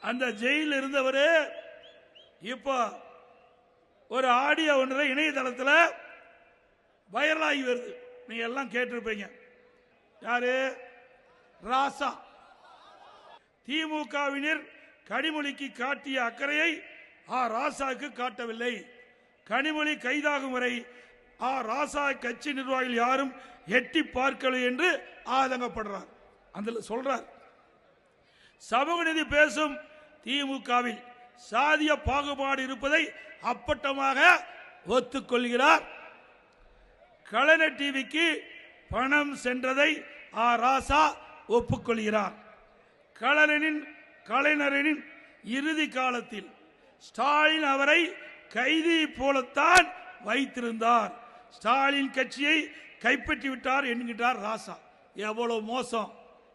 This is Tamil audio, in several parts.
அந்த ஜெயிலில் இருந்தவர் இப்போ ஒரு ஆடியோ ஒன்று இணையதளத்தில் வைரலாகி வருது. நீங்க எல்லாம் கேட்டிருப்பீங்க. யாரு? ராசா. திமுகவினர் கனிமொழிக்கு காட்டிய அக்கறையை ராசாவுக்கு காட்டவில்லை. கனிமொழி கைதாகும் வரை ராசா கட்சி நிர்வாகிகள் யாரும் எட்டி பார்க்கவில்லை என்று ஆதங்கப்படுறார். அதில் சொல்றார், சமூக நீதி பேசும் திமுகவில் சாதிய பாகுபாடு இருப்பதை அப்பட்டமாக ஒத்துக்கொள்கிறார். கலைஞர் டிவிக்கு பணம் சென்றதை ராசா ஒப்புக்கொள்கிறார். கலைஞரின் இறுதி காலத்தில் ஸ்டாலின் அவரை கைதி போலத்தான் வைத்திருந்தார். ஸ்டாலின் கட்சியை கைப்பற்றி விட்டார் என்கிறார் ராசா. எவ்வளவு மோசம்!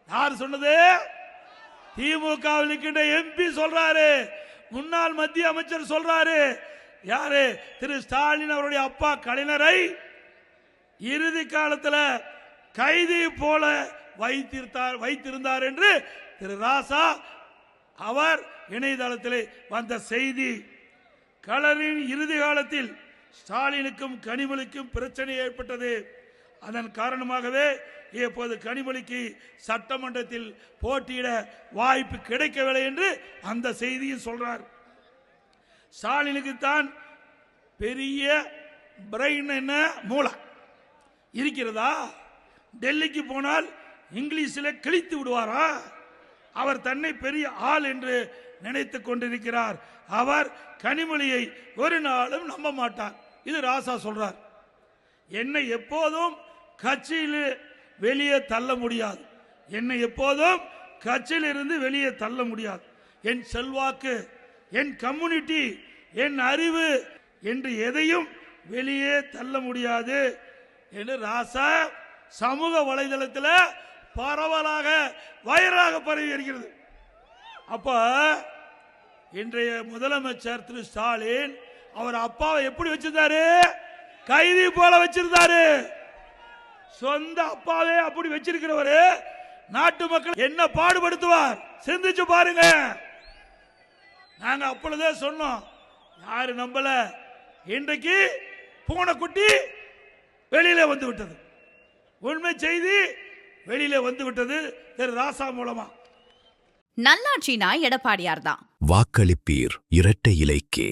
யார் சொன்னது? திமுகவில் இருக்கின்ற எம்பி சொல்றாரு, முன்னாள் மத்திய அமைச்சர் சொல்றாரு. யாரு? திரு ஸ்டாலின் அவருடைய அப்பா கலைஞரை இறுதி காலத்தில் கைதி போல வைத்திருந்தார் என்று திரு ராசா அவர் இணையதளத்தில் வந்த செய்தி. கலைஞரின் இறுதி காலத்தில் ஸ்டாலினுக்கும் கனிமொழிக்கும் பிரச்சனை ஏற்பட்டது. அதன் காரணமாகவே இப்போது கனிமொழிக்கு சட்டமன்றத்தில் போட்டியிட வாய்ப்பு கிடைக்கவில்லை என்று அந்த செய்தியும் சொல்றார். ஸ்டாலினுக்கு தான் பெரிய பிரெயின் என்ன மூளை இருக்கிறதா? டெல்லிக்கு போனால் இங்கிலீஷில் கிழித்து விடுவாரா? அவர் தன்னை பெரிய ஆள் என்று நினைத்துக் கொண்டிருக்கிறார். அவர் கனிமொழியை ஒரு நாளும் நம்ப மாட்டார். இது ராசா சொல்றார். என்னை எப்போதும் கட்சியில் வெளியே தள்ள முடியாது. என்னை எப்போதும் கட்சியில் இருந்து வெளியே தள்ள முடியாது. என் செல்வாக்கு, என் கம்யூனிட்டி, என் அறிவு என்று எதையும் வெளியே தள்ள முடியாது என்று ராசா சமூக வலைதளத்தில் பரவலாக வைரலாக பரவி வருகிறது. அப்ப இன்றைய முதலமைச்சர் திரு ஸ்டாலின் அவர் அப்பாவை எப்படி வச்சிருந்தாரு? கைதி போல வச்சிருந்தாரு. சொந்த அப்பாவே அப்படி வச்சிருக்கிறவரு நாட்டு மக்கள் என்ன பாடுபடுத்துவார் சிந்திச்சு பாருங்க. நாங்க அப்பொழுதே சொன்னோம், யாரு நம்பல. இன்றைக்கு பூனைக்குட்டி வெளியில வந்து விட்டது. உண்மை செய்தி வெளியில வந்து விட்டது திரு ராசா மூலமா. நல்லாட்சினா எடப்பாடியார் தான். வாக்களிப்பீர் இரட்டை இலைக்கே.